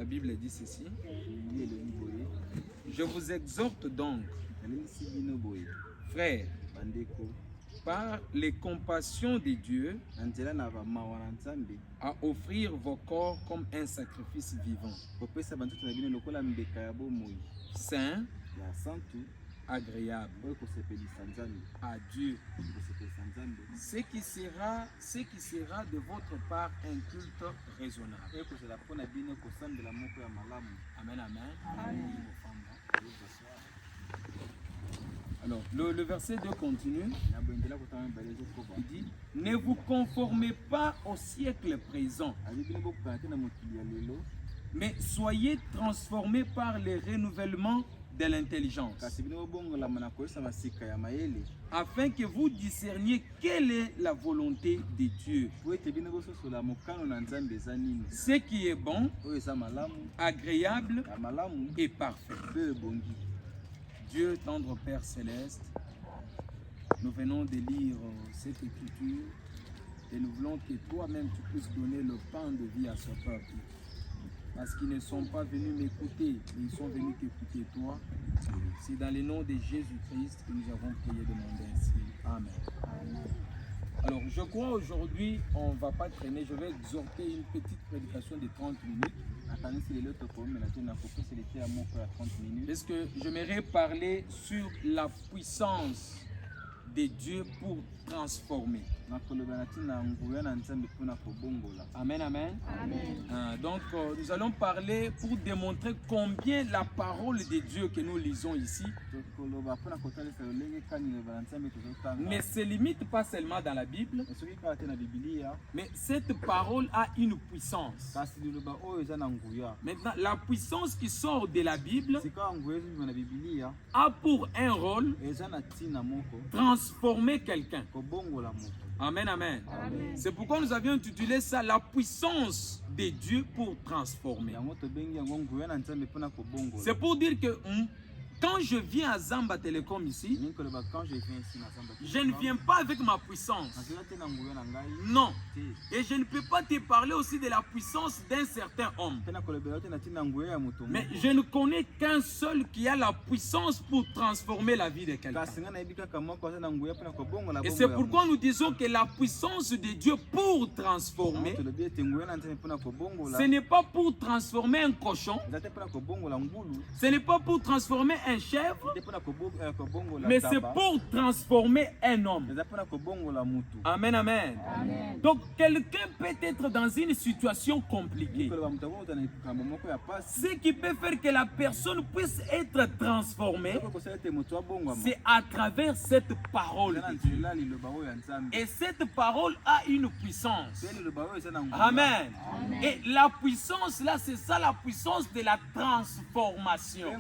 Bible dit ceci. Je vous exhorte donc, frères, par les compassions de Dieu, à offrir vos corps comme un sacrifice vivant, saint, agréable à Dieu, ce qui sera de votre part un culte raisonnable. Amen, amen. Alors, le verset 2 continue. Il dit, ne vous conformez pas au siècle présent, mais soyez transformés par le renouvellement de l'intelligence, afin que vous discerniez quelle est la volonté de Dieu, ce qui est bon, agréable et parfait. Dieu, tendre Père céleste, nous venons de lire cette écriture et nous voulons que toi-même tu puisses donner le pain de vie à ce peuple. Parce qu'ils ne sont pas venus m'écouter, mais ils sont venus t'écouter toi. C'est dans le nom de Jésus-Christ que nous avons prié et demandé ainsi. Amen. Alors, je crois aujourd'hui, on ne va pas traîner. Je vais exhorter une petite prédication de 30 minutes. Parce que j'aimerais parler sur la puissance de Dieu pour transformer. Amen, amen. Donc, nous allons parler pour démontrer combien la parole de Dieu que nous lisons ici ne se limite pas seulement dans la Bible, mais cette parole a une puissance. Maintenant, la puissance qui sort de la Bible a pour un rôle transformer quelqu'un. Amen, amen. C'est pourquoi nous avions intitulé ça la puissance de Dieu pour transformer. C'est pour dire que quand je viens à Zamba Telecom ici, je ne viens pas avec ma puissance. Non. Et je ne peux pas te parler aussi de la puissance d'un certain homme. Mais je ne connais qu'un seul qui a la puissance pour transformer la vie de quelqu'un. Et c'est pourquoi nous disons que la puissance de Dieu pour transformer, ce n'est pas pour transformer un cochon, ce n'est pas pour transformer un chèvre, mais c'est pour transformer un homme. Amen, amen. Donc quelqu'un peut être dans une situation compliquée. Ce qui peut faire que la personne puisse être transformée, c'est à travers cette parole de Dieu. Et cette parole a une puissance. Amen. Et la puissance là, c'est ça la puissance de la transformation.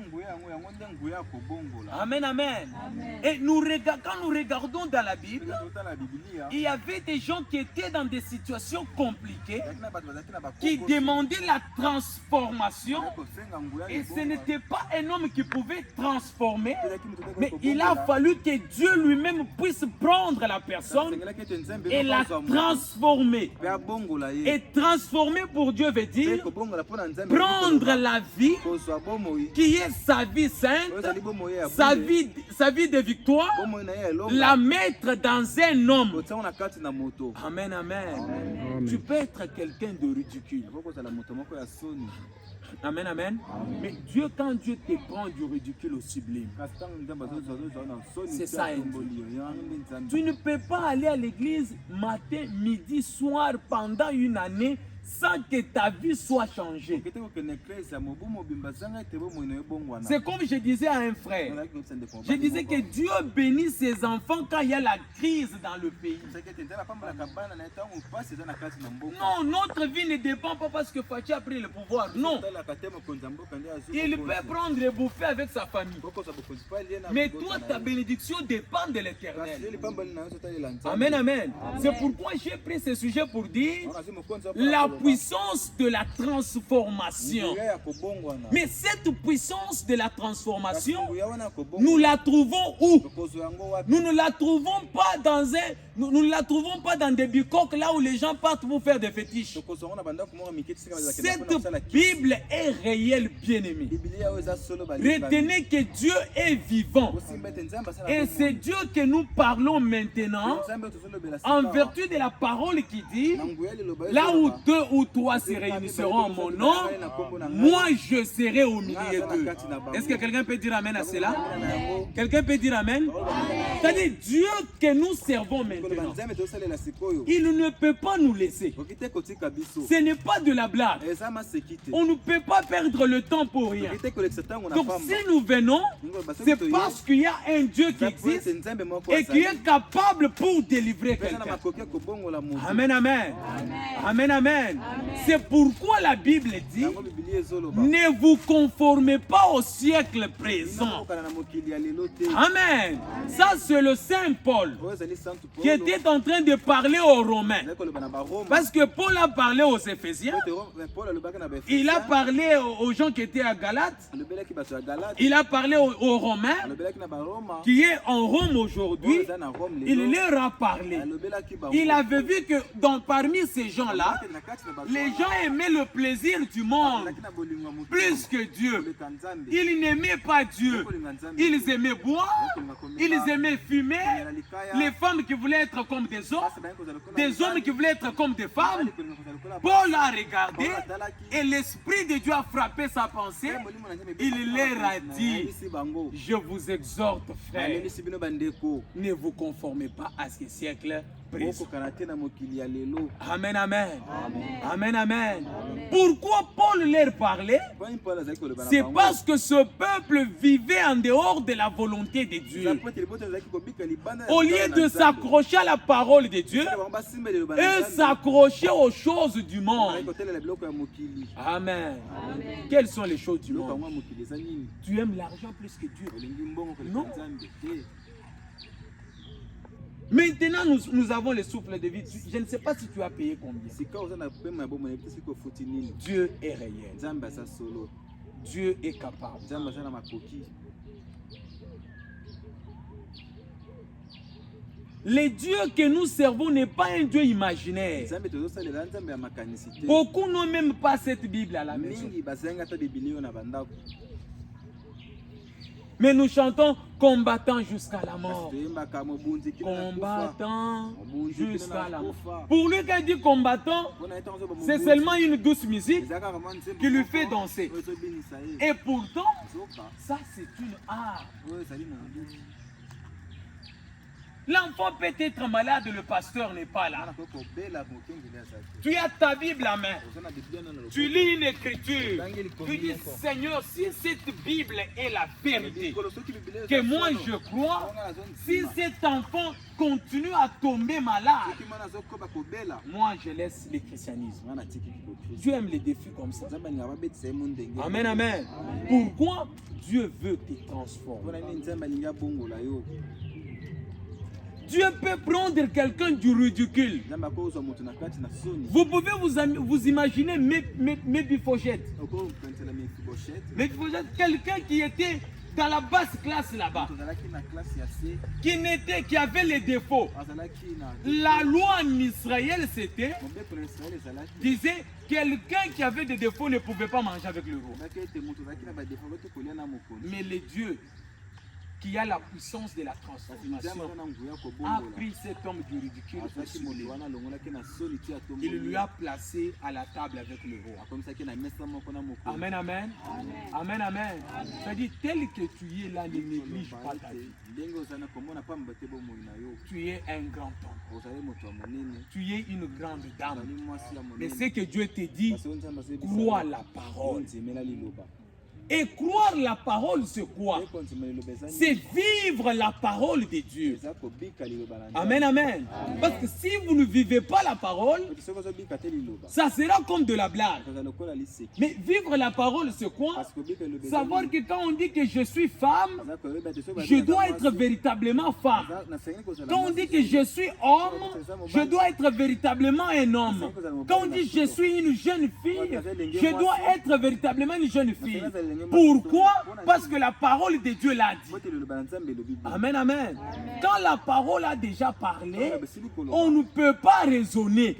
Amen, amen. Et quand nous regardons dans la Bible, il y avait des gens qui étaient dans des situations compliquées, qui demandaient la transformation. Et ce n'était pas un homme qui pouvait transformer, mais il a fallu que Dieu lui-même puisse prendre la personne et la transformer. Et transformer pour Dieu veut dire prendre la vie qui est sa vie sainte, sa vie de victoire, la mettre dans un homme. Amen, amen. Tu peux être quelqu'un de ridicule. Amen, amen. Mais Dieu, quand Dieu te prend du ridicule au sublime, c'est ça. Tu ne peux pas aller à l'église matin, midi, soir pendant une année sans que ta vie soit changée. C'est comme je disais à un frère. Je disais que Dieu bénit ses enfants quand il y a la crise dans le pays. Non, notre vie ne dépend pas parce que Fachi a pris le pouvoir. Non. Il peut prendre et bouffer avec sa famille. Mais toi, ta bénédiction dépend de l'Éternel. Amen, amen. C'est pourquoi j'ai pris ce sujet pour dire la puissance de la transformation. Mais cette puissance de la transformation, nous la trouvons où? Nous ne la trouvons pas dans nous ne la trouvons pas dans des bicoques là où les gens partent pour faire des fétiches. Cette Bible est réelle, bien-aimée. Retenez que Dieu est vivant. Et c'est Dieu que nous parlons maintenant en vertu de la parole qui dit, là où 2 ou 3 se réuniront en mon nom, moi je serai au milieu d'eux. Est-ce que quelqu'un peut dire amen à cela? Quelqu'un peut dire amen? C'est-à-dire Dieu que nous servons maintenant, il ne peut pas nous laisser. Ce n'est pas de la blague. On ne peut pas perdre le temps pour rien. Donc si nous venons, c'est parce qu'il y a un Dieu qui existe et qui est capable pour délivrer quelqu'un. Amen, amen. Amen, amen. C'est pourquoi la Bible dit, ne vous conformez pas au siècle présent. Amen. Ça c'est le Saint Paul qui était en train de parler aux Romains. Parce que Paul a parlé aux Éphésiens. Il a parlé aux gens qui étaient à Galate. Il a parlé aux Romains qui est en Rome aujourd'hui. Il leur a parlé. Il avait vu que parmi ces gens-là, les gens aimaient le plaisir du monde plus que Dieu. Ils n'aimaient pas Dieu. Ils aimaient boire, ils aimaient fumer, les femmes qui voulaient être comme des hommes qui voulaient être comme des femmes. Paul a regardé et l'Esprit de Dieu a frappé sa pensée. Il leur a dit, je vous exhorte, frères, ne vous conformez pas à ce siècle présent. Amen, amen. Amen, amen. Pourquoi Paul leur parlait? C'est parce que ce peuple vivait en dehors de la volonté de Dieu. Au lieu de s'accrocher à la parole de Dieu, eux s'accrochaient aux choses du monde. Amen. Quelles sont les choses du monde? Tu aimes l'argent plus que Dieu? Non. Maintenant, nous avons le souffle de vie. Je ne sais pas si tu as payé combien. Dieu est réel. Dieu est capable. Le Dieu que nous servons n'est pas un Dieu imaginaire. Beaucoup n'ont même pas cette Bible à la maison. Mais nous chantons combattant jusqu'à la mort. Combattant jusqu'à la mort. Pour lui, quand il dit combattant, c'est seulement une douce musique qui lui fait danser. Et pourtant, ça c'est une art. L'enfant peut être malade, le pasteur n'est pas là. Tu as ta Bible à main. Tu lis une écriture. Tu dis, Seigneur, si cette Bible est la vérité, que moi je crois, si cet enfant continue à tomber malade, moi je laisse le christianisme. Dieu aime les défis comme ça. Amen, amen. Pourquoi Dieu veut te transformer? Dieu peut prendre quelqu'un du ridicule. Vous pouvez vous imaginer Mephibosheth. Mephibosheth, quelqu'un qui était dans la basse classe là-bas, qui avait les défauts. La loi en Israël, disait quelqu'un qui avait des défauts ne pouvait pas manger avec le roi. Mais les dieux qui a la puissance de la transformation a pris cet homme du ridicule, il lui a placé à la table avec le roi. Amen, amen. Amen, amen. C'est-à-dire, tel que tu es là, ne néglige pas ta vie. Tu es un grand homme. Tu es une grande dame. Mais ce que Dieu te dit, crois la parole. Et croire la parole, c'est quoi? C'est vivre la parole de Dieu. Amen, amen. Parce que si vous ne vivez pas la parole, ça sera comme de la blague. Mais vivre la parole, c'est quoi? Savoir que quand on dit que je suis femme, je dois être véritablement femme. Quand on dit que je suis homme, je dois être véritablement un homme. Quand on dit je suis une jeune fille, je dois être véritablement une jeune fille. Pourquoi? Parce que la parole de Dieu l'a dit. Amen, amen. Quand la parole a déjà parlé, on ne peut pas raisonner.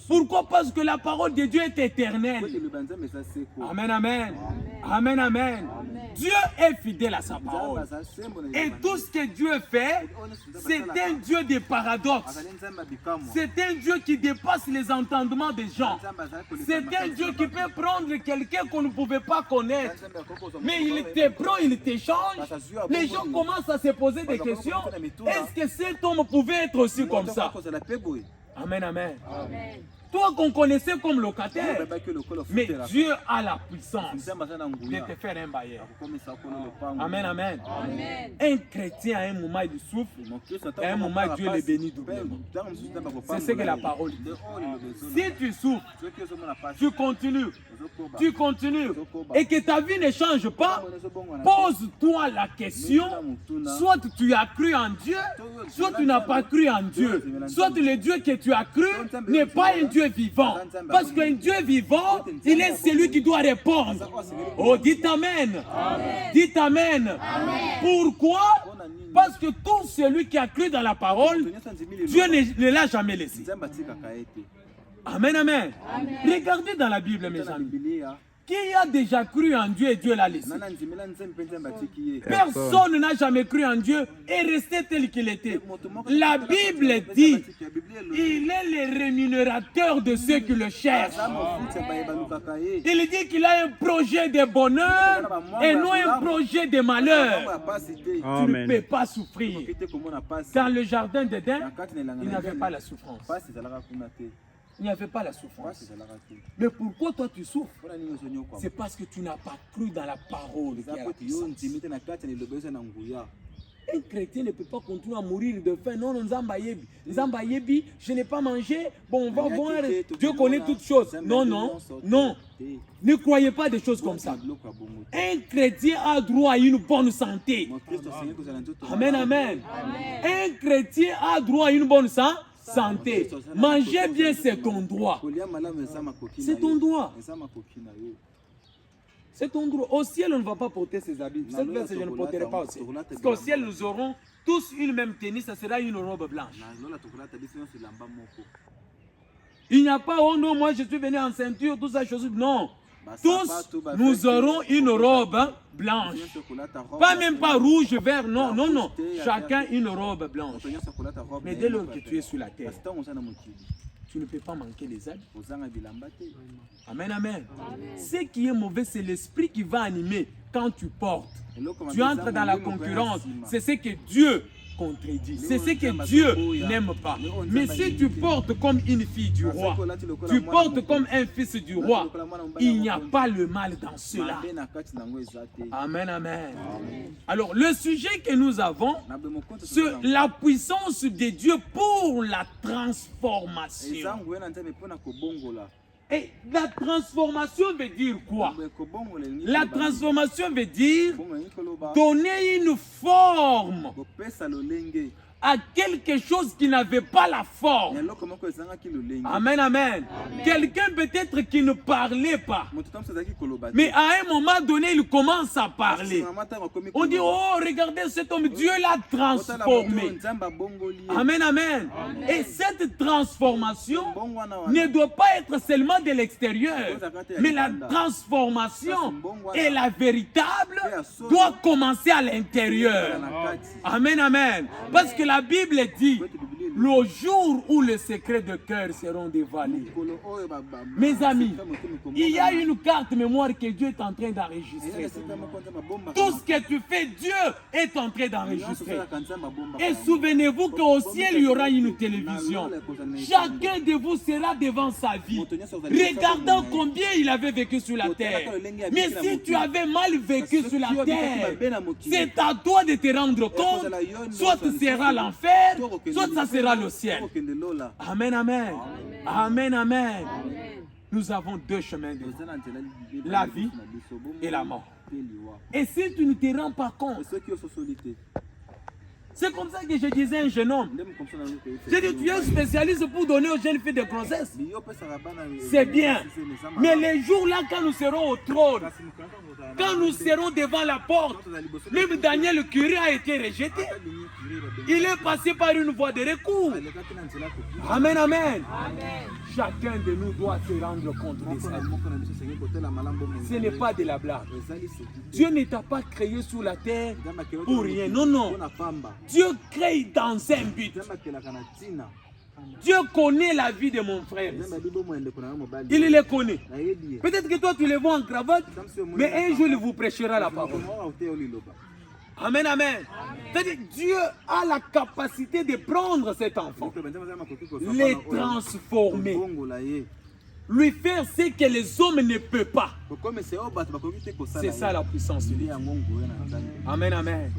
Pourquoi? Parce que la parole de Dieu est éternelle. Amen, amen. Amen, amen. Dieu est fidèle à sa parole. Et tout ce que Dieu fait, c'est un Dieu de paradoxes. C'est un Dieu qui dépasse les entendements des gens. C'est un Dieu qui peut prendre quelqu'un qu'on ne pouvait pas connaître. Mais il te prend, il t'échange. Les gens commencent à se poser des questions. Est-ce que cet homme pouvait être aussi comme ça? Amen, amen. Toi qu'on connaissait comme locataire, mais Dieu a la puissance de te faire un bailleur. Amen, amen. Un chrétien, à un moment, il souffre, à un moment, Dieu le bénit doublement. C'est ce que la parole dit. Si tu souffres, tu continues, et que ta vie ne change pas, pose-toi la question, soit tu as cru en Dieu, soit tu n'as pas cru en Dieu, soit le Dieu que tu as cru n'est pas un Dieu vivant. Parce qu'un Dieu vivant, il est celui qui doit répondre. Oh, dites Amen. Dites Amen. Pourquoi? Parce que tout celui qui a cru dans la parole, Dieu ne l'a jamais laissé. Amen, amen. Regardez dans la Bible, mes amis. Qui a déjà cru en Dieu et Dieu l'a laissé? Personne n'a jamais cru en Dieu et resté tel qu'il était. La Bible dit, il est le rémunérateur de ceux qui le cherchent. Il dit qu'il a un projet de bonheur et non un projet de malheur. Tu ne peux pas souffrir. Dans le jardin d'Éden, il n'y avait pas la souffrance. Il n'y avait pas la souffrance. Mais pourquoi toi tu souffres? C'est parce que tu n'as pas cru dans la parole. Un chrétien ne peut pas continuer à mourir de faim. Non, non, Zambayebi. Zambayebi, je n'ai pas mangé. Bon, on va voir. Dieu connaît toutes choses. Non, non, non. Ne croyez pas des choses comme ça. Un chrétien a droit à une bonne santé. Amen, amen. Un chrétien a droit à une bonne santé. Manger bien, c'est ton droit. C'est ton droit. C'est ton droit. Au ciel, on ne va pas porter ses habits. Cette verset, je ne porterai pas au ciel. Parce qu'au ciel, nous aurons tous une même tenue. Ça sera une robe blanche. Il n'y a pas, oh non, moi je suis venu en ceinture, tout ça, chose. Non. Tous, nous aurons une robe blanche. Pas même pas rouge, vert, non, non, non. Chacun une robe blanche. Mais dès lors que tu es sur la terre, tu ne peux pas manquer les habits. Amen, amen. Ce qui est mauvais, c'est l'esprit qui va animer quand tu portes. Tu entres dans la concurrence. C'est ce que Dieu contredit. C'est ce que Dieu n'aime pas. Mais si tu portes comme une fille du roi, tu portes comme un fils du roi, il n'y a pas le mal dans cela. Amen, amen. Alors, le sujet que nous avons, c'est la puissance de Dieu pour la transformation. Et la transformation veut dire quoi? La transformation veut dire donner une forme à quelque chose qui n'avait pas la forme. Amen, amen. Quelqu'un peut-être qui ne parlait pas, mais à un moment donné, il commence à parler. On dit, oh, regardez cet homme, Dieu l'a transformé. Amen, amen. Et cette transformation ne doit pas être seulement de l'extérieur, mais la transformation est la véritable, doit commencer à l'intérieur. Amen, amen. Parce que la Bible dit, le jour où les secrets de cœur seront dévoilés. Mes amis, il y a une carte mémoire que Dieu est en train d'enregistrer. Tout ce que tu fais, Dieu est en train d'enregistrer. Et souvenez-vous qu'au ciel, il y aura une télévision. Chacun de vous sera devant sa vie, regardant combien il avait vécu sur la terre. Mais si tu avais mal vécu sur la terre, c'est à toi de te rendre compte. Soit ce sera l'enfer, soit ça sera le ciel. Amen, amen. Amen, amen. Nous avons deux chemins de vie, la vie et la mort. Et si tu ne te rends pas compte, c'est comme ça que je disais à un jeune homme. J'ai dit, tu es spécialiste pour donner aux jeunes filles des grossesses. C'est bien. Mais les jours-là, quand nous serons au trône, quand nous serons devant la porte, même Daniel le curé a été rejeté. Il est passé par une voie de recours. Amen, amen. Chacun de nous doit se rendre compte de ça. Ce n'est pas de la blague. Dieu ne t'a pas créé sur la terre pour rien. Non, non. Dieu crée dans un but. Dieu connaît la vie de mon frère. Il les connaît. Peut-être que toi tu les vois en cravate, mais un jour il vous prêchera la parole. Amen, amen. C'est-à-dire Dieu a la capacité de prendre cet enfant, les transformer, lui faire ce que les hommes ne peuvent pas. C'est ça la puissance de Dieu. Amen, amen.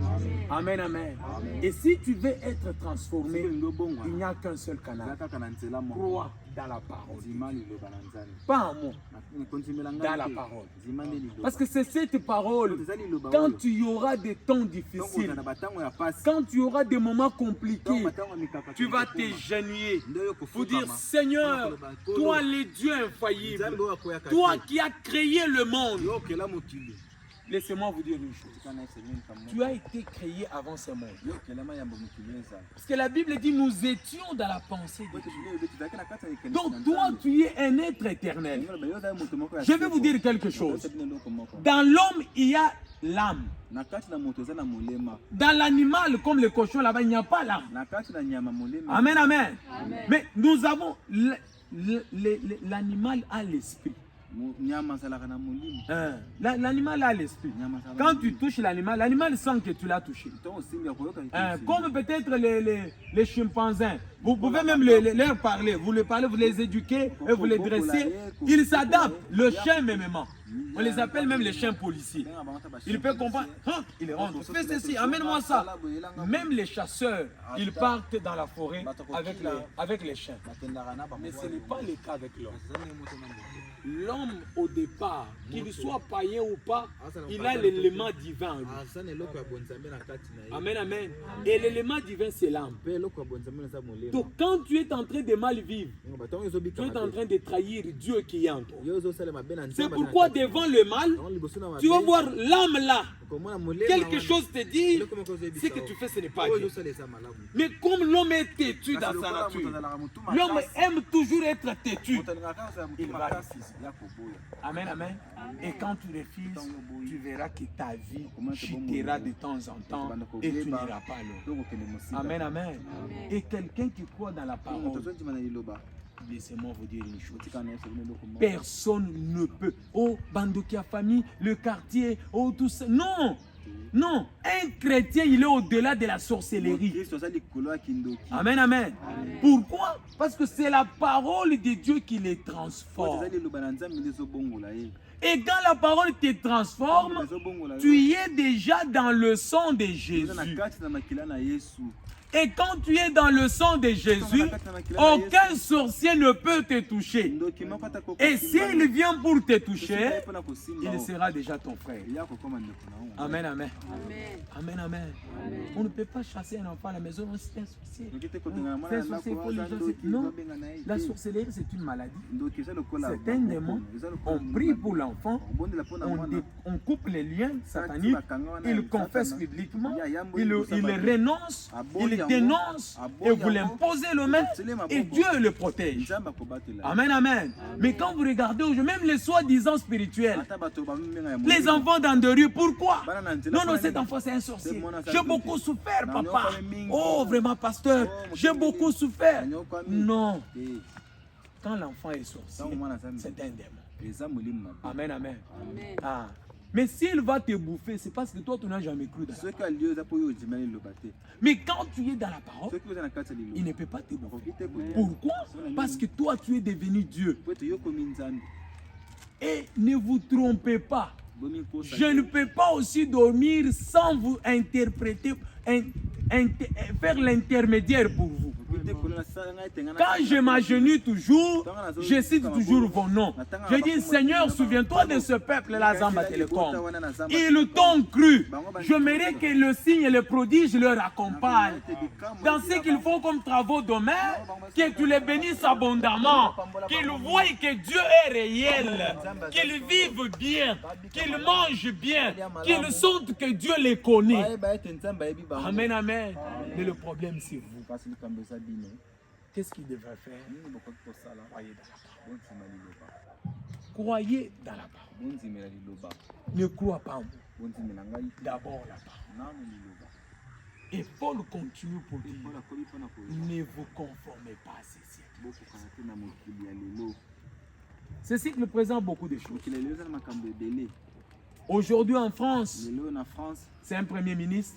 Amen, amen. Et si tu veux être transformé, il n'y a qu'un seul canal. Crois dans la parole. Pas un mot. Dans la parole. Parce que c'est cette parole, quand tu auras des temps difficiles, quand tu auras des moments compliqués, tu vas te genouiller pour dire, Seigneur, toi le Dieu infaillible, toi qui as créé le monde. Laissez-moi vous dire une chose. Tu as été créé avant ce monde. Parce que la Bible dit nous étions dans la pensée de Dieu. Donc toi tu es un être éternel. Je vais vous dire quelque chose. Dans l'homme il y a l'âme. Dans l'animal comme le cochon là-bas il n'y a pas l'âme. Amen, amen. Mais nous avons l'animal a l'esprit. L'animal a l'esprit. Quand tu touches l'animal, l'animal sent que tu l'as touché. Comme peut-être les chimpanzés. Vous pouvez même leur parler. Vous les parlez, vous les éduquez et vous les dressez. Ils s'adaptent. Le chien même. On les appelle même les chiens policiers. Il peut comprendre. Il rentre. Fais ceci, amène-moi ça. Même les chasseurs, ils partent dans la forêt avec les chiens. Mais ce n'est pas le cas avec l'homme. L'homme au départ, qu'il soit païen ou pas, il a l'élément divin en lui. Amen, amen. Et l'élément divin c'est l'âme. Donc quand tu es en train de mal vivre, tu es en train de trahir Dieu qui est en toi. C'est pourquoi devant le mal, tu vas voir l'âme là. Quelque chose te dit, ce que tu fais ce n'est pas Dieu. Mais comme l'homme est têtu dans sa nature, l'homme aime toujours être têtu. Il va Amen, amen. Et quand tu refuses, tu verras que ta vie chutera de temps en temps et tu n'iras pas loin. Amen, amen. Et quelqu'un qui croit dans la parole, laissez-moi vous dire une chose. Personne ne peut. Oh, Bandokia famille, le quartier, oh, tout ça. Non! Non, un chrétien, il est au-delà de la sorcellerie. Amen, amen. Pourquoi? Parce que c'est la parole de Dieu qui les transforme. Et quand la parole te transforme, tu es déjà dans le sang de Jésus. Et quand tu es dans le sang de Jésus, aucun sorcier ne peut te toucher. Et s'il vient pour te toucher, il sera déjà ton frère. Amen, amen. Amen, amen. On ne peut pas chasser un enfant à la maison, c'est un sorcier. C'est un sorcier, il faut les chasser. Non, la sorcellerie c'est une maladie. C'est un démon. On prie pour l'enfant, on coupe les liens sataniques, il confesse publiquement, il renonce, il dénonce et vous l'imposez le main et Dieu le protège. Amen, amen. Mais quand vous regardez aujourd'hui, même les soi-disant spirituels, les enfants dans des rues, pourquoi? Non, non, cet enfant c'est un sorcier. J'ai beaucoup souffert, papa. Oh, vraiment, pasteur, j'ai beaucoup souffert. Non. Quand l'enfant est sorcier, c'est un démon. Amen, amen. Ah. Mais s'il va te bouffer, c'est parce que toi, tu n'as jamais cru dans la parole. Mais quand tu es dans la parole, il ne peut pas te bouffer. Pourquoi? Parce que toi, tu es devenu Dieu. Et ne vous trompez pas. Je ne peux pas aussi dormir sans vous interpréter, faire l'intermédiaire pour vous. Quand je m'agenouille toujours, je cite toujours vos noms. Je dis, Seigneur, souviens-toi de ce peuple-là, Zamba Télécom. Ils t'ont cru. J'aimerais que le signe et le prodige leur accompagnent. Dans ce qu'ils font comme travaux demain, que tu les bénisses abondamment. Qu'ils voient que Dieu est réel. Qu'ils vivent bien. Qu'ils mangent bien. Qu'ils sentent que Dieu les connaît. Amen, amen. Mais le problème, c'est vous. Qu'est-ce qu'il devrait faire? Croyez dans la parole. Ne crois pas en vous. D'abord la parole. Et Paul continue pour dire, ne vous conformez pas à ces siècles. Ce cycle présente beaucoup de choses. Aujourd'hui en France, c'est un premier ministre,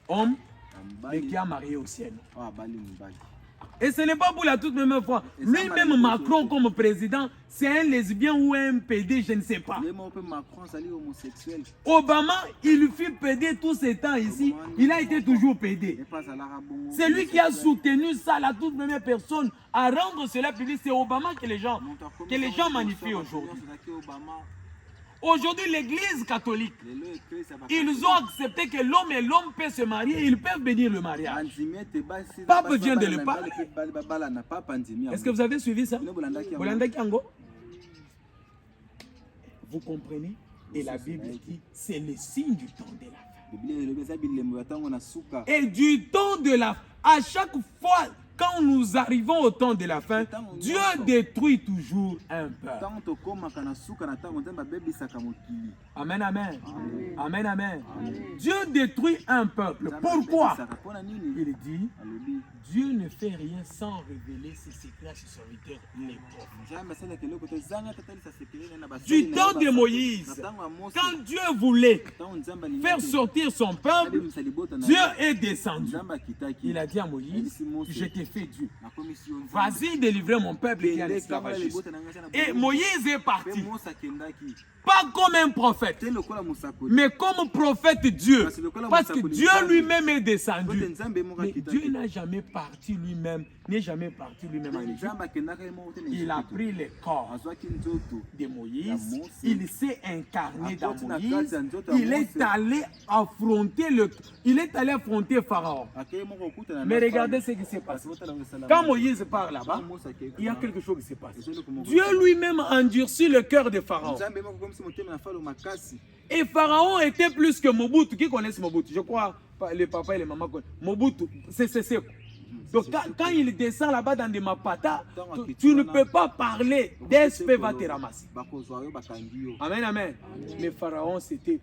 homme, mais qui a marié au ciel. Et ce n'est pas pour la toute même fois. Lui-même Macron comme président, c'est un lesbien ou un PD, je ne sais pas. Obama, il fut PD tous ces temps ici. Il a été toujours PD. C'est lui qui a soutenu ça, la toute même personne, à rendre cela public. C'est Obama que les gens magnifient aujourd'hui. Aujourd'hui, l'église catholique, ils ont accepté que l'homme et l'homme peuvent se marier, ils peuvent bénir le mariage. Pape vient de le parler. Est-ce que vous avez suivi ça? Vous comprenez? Et la Bible dit, c'est le signe du temps de la fin. Et du temps de la fin, à chaque fois, quand nous arrivons au temps de la fin, Dieu détruit toujours un peuple. Amen, amen. Amen, amen. Dieu détruit un peuple. Pourquoi? Il dit, Dieu ne fait rien sans révéler ses secrets à ses serviteurs, les prophètes. Du temps de Moïse, quand Dieu voulait faire sortir son peuple, Dieu est descendu. Il a dit à Moïse, je t'ai fait Dieu. Vas-y délivrer mon peuple qui est en esclavagisme. Et Moïse est parti. Pas comme un prophète, mais comme prophète Dieu. Parce que Dieu lui-même est descendu. Mais Dieu n'a jamais parti lui-même, n'est jamais parti lui-même en Égypte. Il a pris le corps de Moïse, il s'est incarné dans Moïse, il est allé affronter Pharaon. Mais regardez ce qui s'est passé. Quand Moïse part là-bas, il y a quelque chose qui s'est passé. Dieu lui-même endurcit le cœur de Pharaon. Et Pharaon était plus que Mobutu. Qui connaît Mobutu? Je crois les papas et les mamans connaissent. Mobutu, c'est. Donc quand il descend là-bas dans des mapatas, tu ne peux pas parler. DSP va te ramasser. Amen, amen. Mais Pharaon, c'était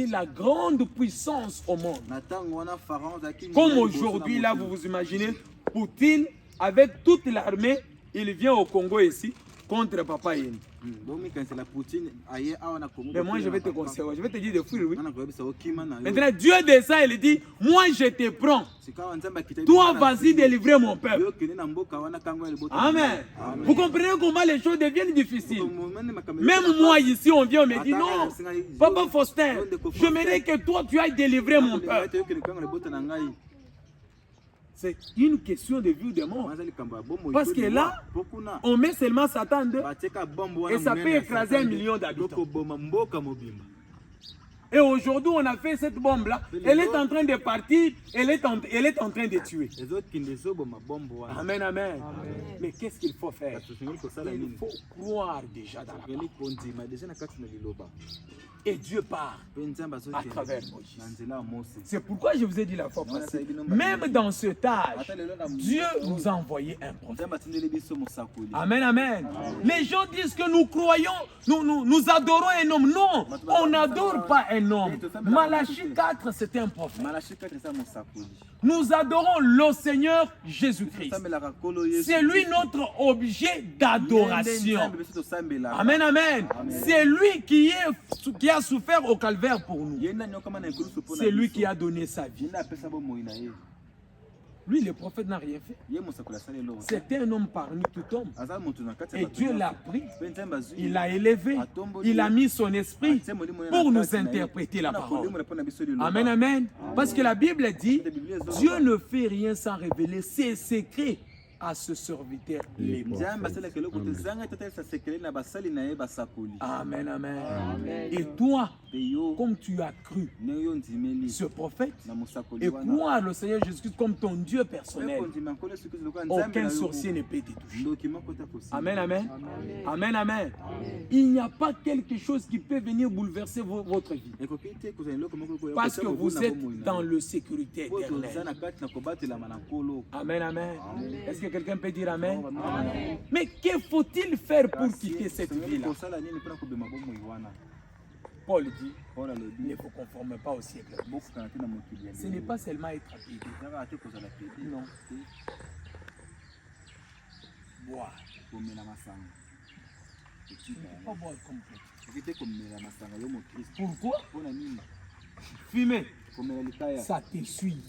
la grande puissance au monde. Comme aujourd'hui, là, vous vous imaginez, Poutine, avec toute l'armée, il vient au Congo ici, contre Papa Yeni. Mais moi je vais te conseiller, je vais te dire de fuir, oui. Maintenant Dieu descend et il dit, moi je te prends. Toi vas-y délivrer mon peuple. Amen. Vous comprenez comment les choses deviennent difficiles. Même moi ici on vient, on me dit non, Papa Faustin, j'aimerais que toi tu ailles délivrer mon peuple. C'est une question de vie ou de mort. Parce que là, on met seulement Satan et ça peut écraser 1 million d'habitants. Et aujourd'hui, on a fait cette bombe-là. Elle est en train de partir, elle est en train de tuer. Amen, amen. Mais qu'est-ce qu'il faut faire? Il faut croire déjà dans la parole. Et Dieu part à travers Moïse. C'est pourquoi je vous ai dit la fois passée, même dans cet âge, Dieu nous a envoyé un prophète. Amen, amen. Les gens disent que nous croyons, nous adorons un homme. Non, on n'adore pas un homme. Malachie 4, c'était un prophète. Nous adorons le Seigneur Jésus-Christ. C'est lui notre objet d'adoration. Amen, amen. C'est lui qui a souffert au calvaire pour nous. C'est lui qui a donné sa vie. Lui, le prophète n'a rien fait. C'était un homme parmi tout homme. Et Dieu l'a pris, il l'a élevé, il a mis son esprit pour nous interpréter la parole. Amen, amen. Parce que la Bible dit, Dieu ne fait rien sans révéler ses secrets à ce serviteur les prophètes. Amen, amen. Et toi, comme tu as cru ce prophète et croire le Seigneur Jésus-Christ comme ton Dieu personnel, aucun sorcier ne peut te toucher. Amen, amen. Amen, amen. Il n'y a pas quelque chose qui peut venir bouleverser votre vie. Parce que vous êtes dans le sécurité éternelle. Amen, amen. Est-ce que quelqu'un peut dire amen? Amen. Mais que faut-il faire pour quitter cette vie-là? Paul dit, ne vous conformez pas au siècle. Ce n'est pas seulement être rapide. Non. Boire. Il ne faut pas boire complètement. Pourquoi? Fumer. Ça te suit.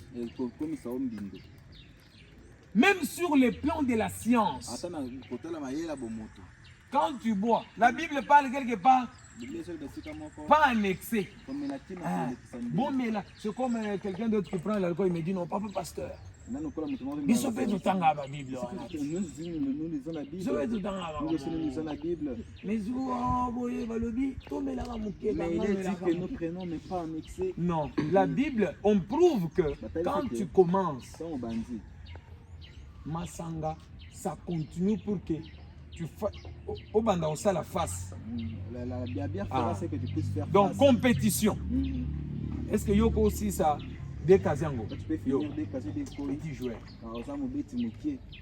Même sur le plan de la science, quand tu bois, la Bible parle quelque part, pas en excès. Bon, mais là, c'est comme quelqu'un d'autre qui prend l'alcool, il me dit non, papa pasteur. Ils sont fait du temps à la Bible. Nous lisons la Bible. Mais il dit que nous prenons, mais pas en excès. Non, la Bible, on prouve que quand tu commences, Masanga, ça continue pour que tu fasses. Au banda, on sait la face. C'est que tu puisses faire. Donc, face. Compétition. Est-ce que Yoko aussi ça? Des Kaziango. Tu peux finir des Kaziango. Petit joueur.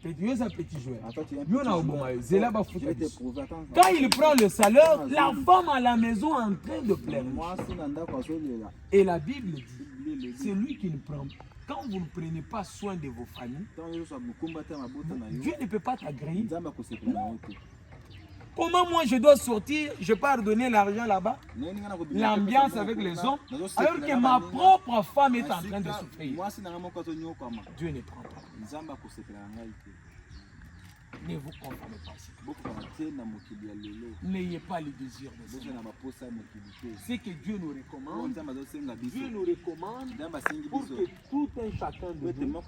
Petit joueur. Quand il prend le salaire, la femme à la maison est en train de pleurer. Et la Bible dit, c'est lui qui ne prend pas. Quand vous ne prenez pas soin de vos familles, Dieu ne peut pas t'agréer. Comment moi je dois sortir, je pars donner l'argent là-bas, l'ambiance avec les hommes, alors que ma propre femme est en train de souffrir. Dieu ne prend pas. Ne vous conformez pas. N'ayez pas le désir de ça. C'est que Dieu nous recommande. Dieu nous recommande pour que tout un chacun de nous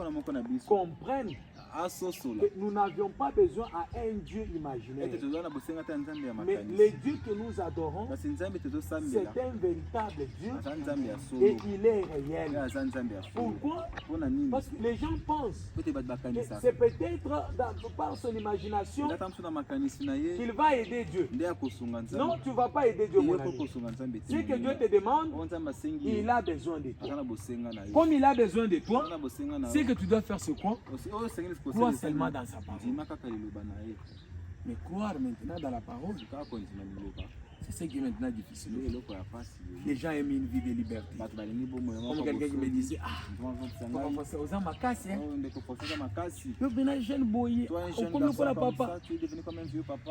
comprenne que nous n'avions pas besoin à un Dieu imaginaire. Mais le Dieu que nous adorons, c'est un véritable Dieu et il est réel. Pourquoi? Parce que les gens pensent que c'est peut-être par son imagination qu'il va aider Dieu. Non, tu ne vas pas aider Dieu, mon ami. Ce que Dieu te demande, il a besoin de toi. Comme il a besoin de toi, c'est que tu dois faire ce quoi? Croire seulement dans sa parole. Mais croire maintenant dans la parole, c'est ce qui est maintenant difficile. Les gens aiment une vie de liberté. Comme quelqu'un qui me disait, ah,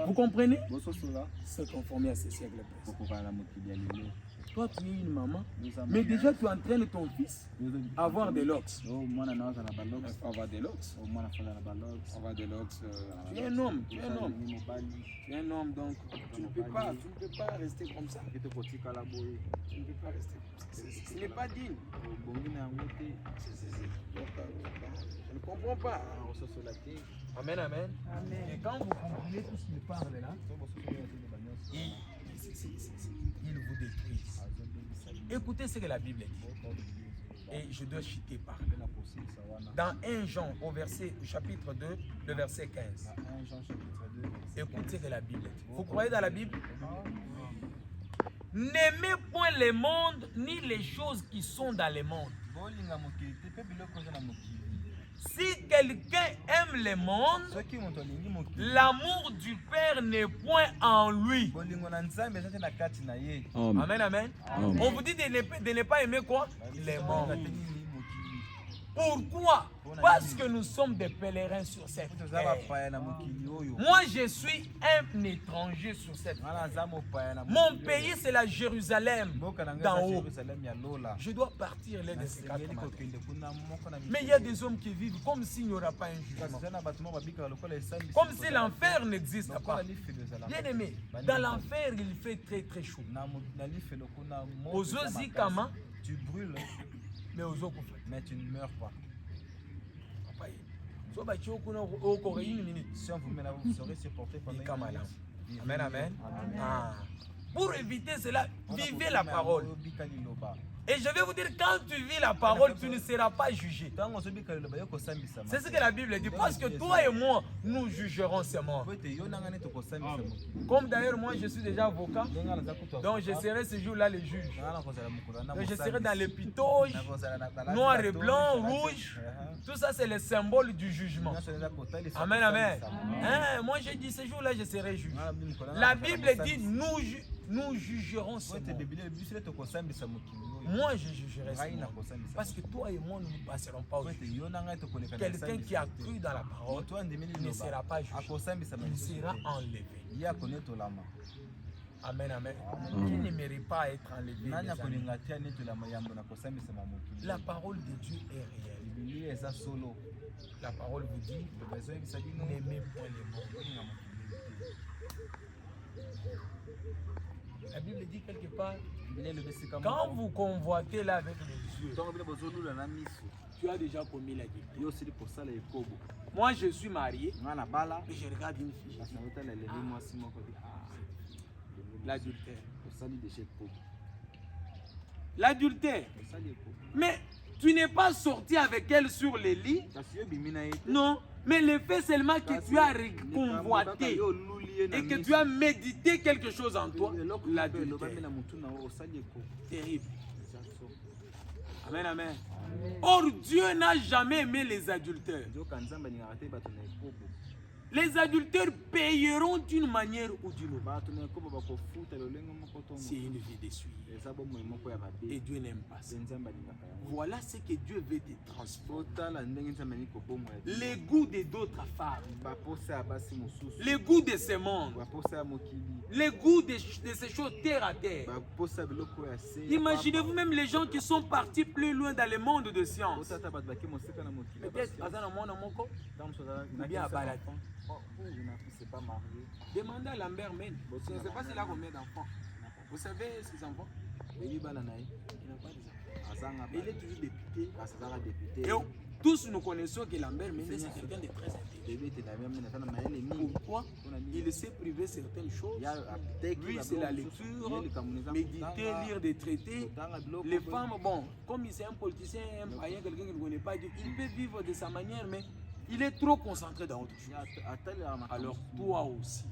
vous comprenez? Se conformer à ce siècle. Toi, tu es une maman, mais déjà tu entraînes ton fils à avoir des locks. Avoir des locks. Avoir des locks. Tu es un homme. Tu es un homme. Tu es un homme, donc tu ne peux pas rester comme ça. Tu ne peux pas rester comme ça. Ce n'est pas digne. Je ne comprends pas. Amen, amen. Et quand vous comprenez tout ce qu'il parle là, il vous détruit. Écoutez ce que la Bible dit. Et je dois citer par là. Dans 1 Jean, au chapitre 2, le verset 15. Écoutez ce que la Bible dit. Vous croyez dans la Bible? N'aimez point le monde ni les choses qui sont dans le monde. Si quelqu'un aime le monde, l'amour du Père n'est point en lui. Amen, amen. On vous dit de ne pas aimer quoi? Le monde. Pourquoi? Parce que nous sommes des pèlerins sur cette terre. Moi, je suis un étranger sur cette terre. Mon pays, c'est la Jérusalem d'en haut. Je dois partir là de ces 4 matins. Mais il y a des hommes qui vivent comme s'il n'y aura pas un jugement. Comme si l'enfer n'existe pas. Bien aimé, dans l'enfer, il fait très très chaud. Aux Ozikama, tu brûles. Mais tu ne meurs pas. Si on vous met là, vous serez supporté pendant une minute. Amen, amen. Ah. Pour éviter cela, vivez la parole. Et je vais vous dire, quand tu vis la parole, tu ne seras pas jugé. C'est ce que la Bible dit. Parce que toi et moi, nous jugerons ces morts. Comme d'ailleurs, moi, je suis déjà avocat. Donc, je serai ce jour-là le juge. Donc, je serai dans les pitoges, noir et blanc, rouge. Tout ça, c'est le symbole du jugement. Amen, amen. Hein? Moi, j'ai dit, ce jour-là, je serai juge. La Bible dit, nous jugerons ces morts. Moi, je jugerai ces morts. Parce que toi et moi, nous ne passerons pas au jugement. Quelqu'un qui a cru dans la parole ne sera pas jugé. Il sera enlevé. Amen, amen. Qui ne mérite pas à être enlevé? La parole de Dieu est réelle. La parole vous dit, n'aimez point les morts. La Bible dit quelque part, quand vous convoitez là avec les yeux, tu as déjà commis la guerre. Moi, je suis marié, mais je regarde une fille. L'adultère. L'adultère. Mais tu n'es pas sorti avec elle sur le lit. Non. Mais le fait seulement que tu as convoité et que tu as médité quelque chose en toi, l'adultère. Terrible. Amen, amen. Or, Dieu n'a jamais aimé les adultères. Les adultères payeront d'une manière ou d'une autre. C'est une vie d'essuie. Et Dieu n'aime pas ça. Voilà ce que Dieu veut te transformer. Les goûts de d'autres femmes. Les goûts de ce monde. Les goûts de ces choses terre à terre. Imaginez-vous même les gens qui sont partis plus loin dans le monde de science. Peut-être, bien à Balade. Je ne suis pas marié. Demandez à Lambert Men. Je ne sais pas s'il a combien d'enfants. Vous savez ses enfants? Il n'a pas d'enfants. Il est toujours député. Et tous nous connaissons que Lambert Men c'est quelqu'un de très intelligent. Pourquoi? Il sait priver certaines choses. Lui, c'est la lecture, méditer, lire des traités. Les femmes, bon, comme il est un politicien, un païen, quelqu'un qui ne connaît pas Dieu, il peut vivre de sa manière, mais il est trop concentré dans autre chose. Alors toi aussi,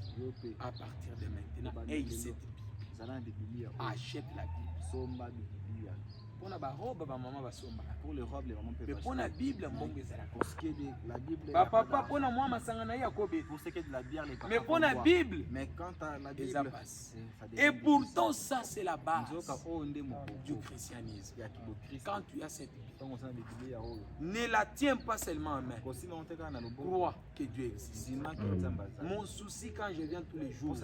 à partir de maintenant, aie cette Bible. Achète la Bible. Pour la robe, maman va somba. Pour les robes, les mamans peuvent acheter. Mais pour la Bible, pour ce qui est de la Bible, papa, pour la moi, ma sangana yakobe. Pour ce qui est de la bière, les papas. Mais pour la Bible, mais quant à la Bible, ça passe. Et pourtant, ça c'est la base du christianisme. Quand tu as cette Bible, ne la tiens pas seulement en main. Crois que Dieu existe. Mon souci quand je viens tous les jours,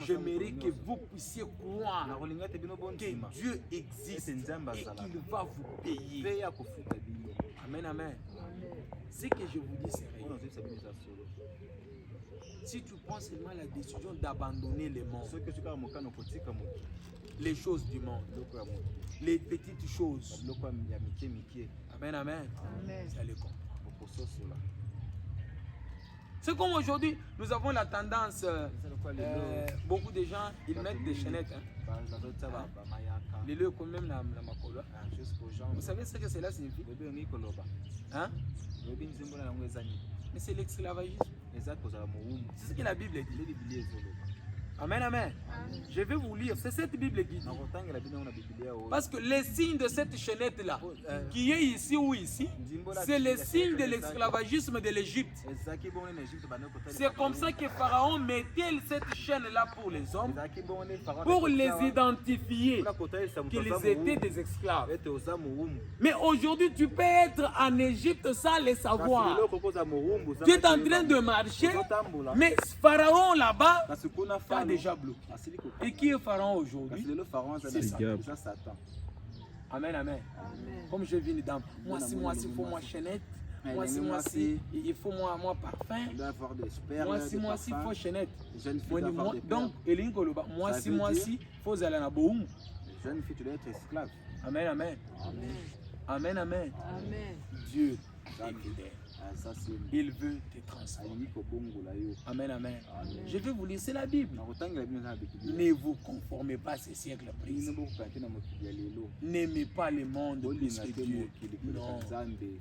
j'aimerais que vous puissiez croire que Dieu existe et qu'il va vous payer. Amen, amen. Ce que je vous dis, c'est réel. Si tu prends seulement la décision d'abandonner le monde, les choses du monde, les petites choses, amen, amen, ça les comprend. C'est comme aujourd'hui, nous avons la tendance, beaucoup de gens, ils mettent des chaînettes. Les lieux quand même la makolo. Vous savez ce que cela signifie? Hein? Mais c'est l'esclavagisme. C'est ce que la Bible dit. Amen, amen. Je vais vous lire. C'est cette Bible qui dit. Parce que les signes de cette chaînette-là, qui est ici ou ici, c'est les signes de l'esclavagisme de l'Égypte. C'est comme ça que Pharaon mettait cette chaîne-là pour les hommes, pour les identifier qu'ils étaient des esclaves. Mais aujourd'hui, tu peux être en Égypte sans le savoir. Tu es en train de marcher, mais Pharaon là-bas t'a déjà bloqué. Et qui est Pharaon aujourd'hui? C'est Satan. Amen, amen. Comme je viens dedans, moi, il faut moi chaînette. Moi, il faut moi parfum. Moi, il faut chaînette. Donc, moi, il faut aller à Boum. Jeune fille, tu dois être esclave. Amen, amen. Amen, amen. Dieu est fidèle. Il veut te transformer. Amen, amen. Je vais vous laisser la Bible. Ne vous conformez pas à ces siècles présents. N'aimez pas le monde plus que Dieu. Non.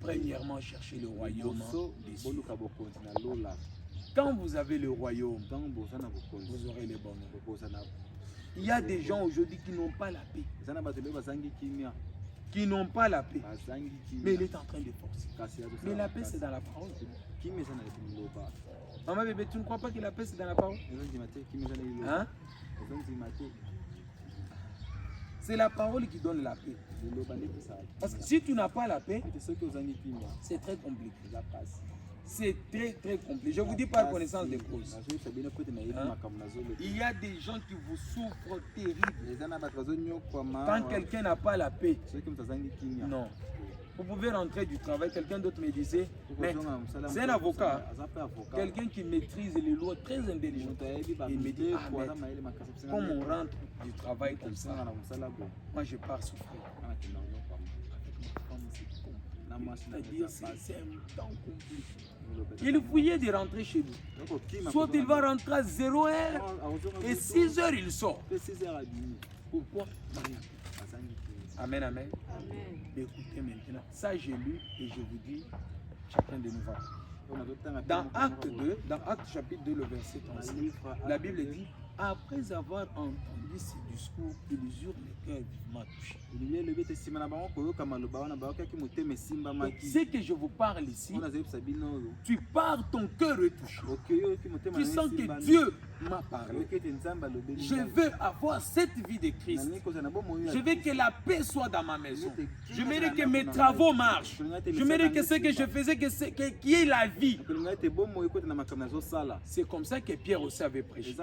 Premièrement, cherchez le royaume des cieux. Quand vous avez le royaume, vous aurez le bonheur. Il y a des gens aujourd'hui qui n'ont pas la paix. Qui n'ont pas la paix. Mais il est en train de forcer. Mais la paix, c'est dans la parole. Maman bébé, tu ne crois pas que la paix, c'est dans la parole? Hein? C'est la parole qui donne la paix. Parce que si tu n'as pas la paix, c'est très compliqué. C'est très très compliqué. Je vous dis par connaissance de cause. Il y a des gens qui vous souffrent terrible. Quand quelqu'un n'a pas la paix, non. Vous pouvez rentrer du travail, quelqu'un d'autre me disait, mais c'est un avocat, quelqu'un qui maîtrise les lois très intelligent. Il me dit, ah, mais comme on rentre du travail comme ça, moi je pars souffrir. C'est-à-dire c'est un temps compliqué. Il fouillait de rentrer chez lui. Soit il va rentrer à 0h et 6h il sort. Pourquoi? Amen, amen. Écoutez maintenant, ça j'ai lu et je vous dis, chacun de nous va. Dans Acte 2, dans Acte chapitre 2, le verset 36, la Bible dit, après avoir entendu ce discours, ils eurent le cœur vivement touché. Ce que je vous parle ici, tu pars ton cœur retouché. Tu sens que Dieu m'a parlé. Je veux avoir cette vie de Christ. Je veux que la paix soit dans ma maison. Je veux que mes travaux marchent. Je veux que ce que je faisais, qu'il y ait la vie. C'est comme ça que Pierre aussi avait prêché.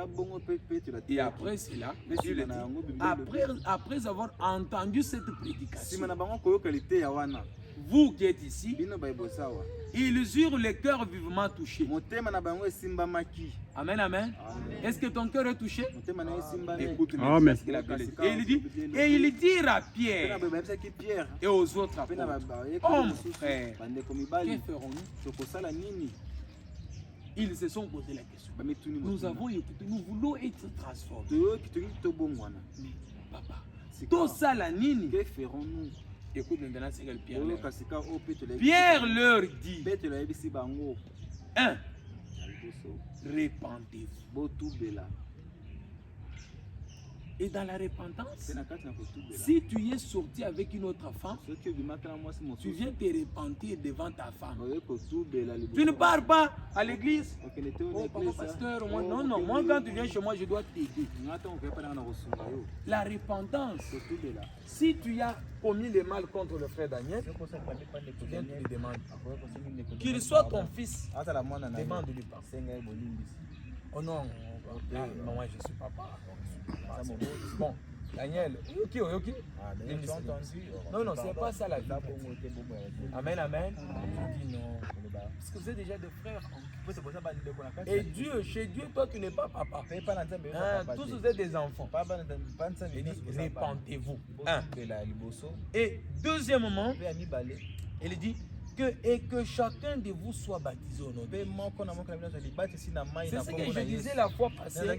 Et après cela, après avoir entendu cette prédication, vous qui êtes ici, ils eurent le cœur vivement touché. Amen, amen. Est-ce que ton cœur est touché? Amen. Et il dit à Pierre et aux autres apôtres, oh mon frère, que ferons-nous? Ils se sont posé la question. Nous avons écouté, nous voulons être transformés. Mais papa, tout ça la nini, que ferons-nous? Écoute maintenant ce que Pierre leur dit. 1. Répandez-vous. Et dans la repentance, si tu es sorti avec une autre femme, tu viens te repentir devant ta femme. Tu ne pars pas à l'église. Oh, papa, pasteur, moi, non, moi quand tu viens chez moi, je dois t'aider. La repentance, si tu as commis le mal contre le frère Daniel, tu viens te le demander. Qu'il soit ton fils, demande-lui pas. Oh non, moi je suis papa. Bon, Daniel, ok. Non, c'est pas ça la vie. Amen, amen. Je dis non. Parce que vous êtes déjà des frères. Et Dieu, chez Dieu, toi tu n'es pas papa. Tous vous êtes des enfants. Il dit, répentez-vous. Et deuxièmement, il dit, que chacun de vous soit baptisé au nom de Jésus. C'est ce que je disais la fois passée,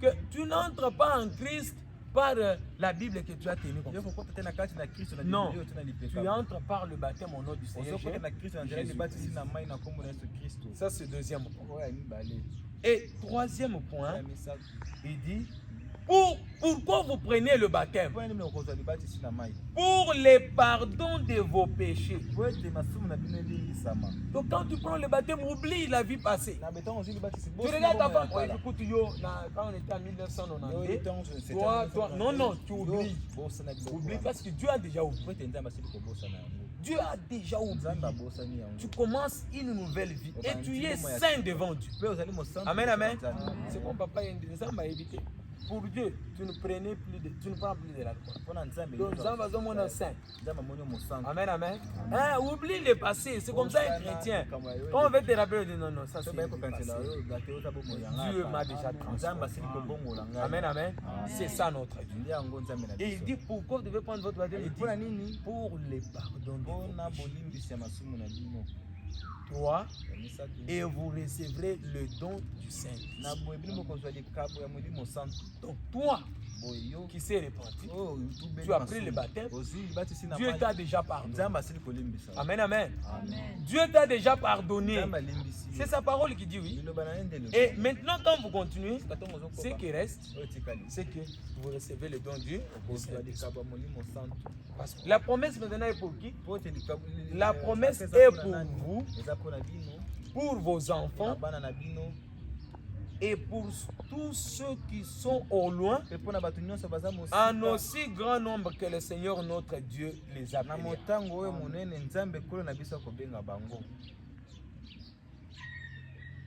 que tu n'entres pas en Christ par la Bible que tu as tenue. Non, tu entres par le baptême au nom du Seigneur Jésus. Ça c'est deuxième point. Et troisième point, il dit, pourquoi vous prenez le baptême? Pour les pardons de vos péchés. Donc quand tu prends le baptême, oublie la vie passée. Tu regardes ta femme, écoute, quand on était en 1992, non, tu oublies. Oublie parce que Dieu a déjà oublié. Dieu a déjà oublié. Tu commences une nouvelle vie et tu es saint devant Dieu. Amen, amen. C'est comme papa m'a évité. Pour Dieu, tu ne prends plus de l'alcool. Donc, nous sommes saints. Amen, amen. Hein, oublie le passé. C'est comme ça un chrétien. Quand on veut te rappeler, on dit non, ça c'est le passé. Dieu m'a déjà transformé. Amen, amen. C'est ça notre Dieu. Et il dit pourquoi vous devez prendre votre baptême? Pour les pardons de vos péchés. Toi, et vous recevrez le don du Saint-Esprit. Donc toi qui s'est repenti, tu as pris le baptême, Dieu t'a déjà pardonné. Amen, amen. Dieu t'a déjà pardonné. C'est sa parole qui dit oui. Et maintenant quand vous continuez, ce qui reste, c'est que vous recevez le don de Dieu. Parce que la promesse maintenant est pour qui? La promesse est pour vous, pour vos enfants et pour tous ceux qui sont au loin, en aussi grand nombre que le Seigneur notre Dieu les appelle.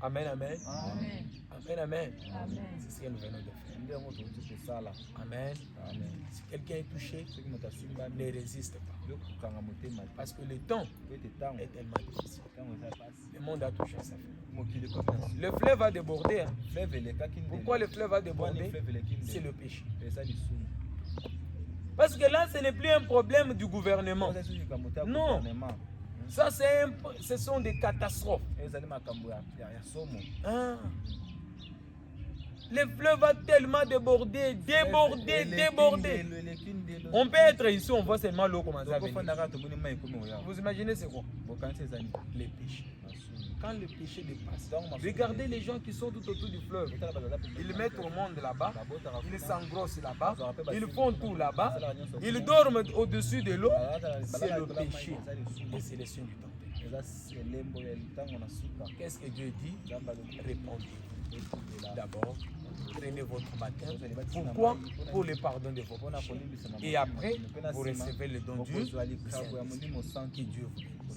Amen, amen. Amen, amen. C'est ce que nous venons de faire. Amen. Si quelqu'un est touché, ne résiste pas. Parce que le temps est tellement difficile. Le monde a touché à sa fin. Le fleuve va déborder. Hein. Pourquoi le fleuve va déborder? C'est le péché. Parce que là, ce n'est plus un problème du gouvernement. Non. Ça, ce sont des catastrophes. Ah. Le fleuve va tellement déborder. On peut être ici, on voit seulement l'eau commencer à venir. Vous imaginez c'est quoi? Les péchés. Quand le péché dépasse, regardez les gens qui sont tout autour du fleuve. Ils mettent au monde là-bas, ils s'engrossent là-bas, ils font tout là-bas, ils dorment au-dessus de l'eau. C'est le péché et c'est le signe du temps. Qu'est-ce que Dieu dit? Répondez. D'abord, prenez votre baptême. Pourquoi? Pour le pardon de vos péchés. Et après, vous recevez le don de Dieu. Que Dieu vous bénisse.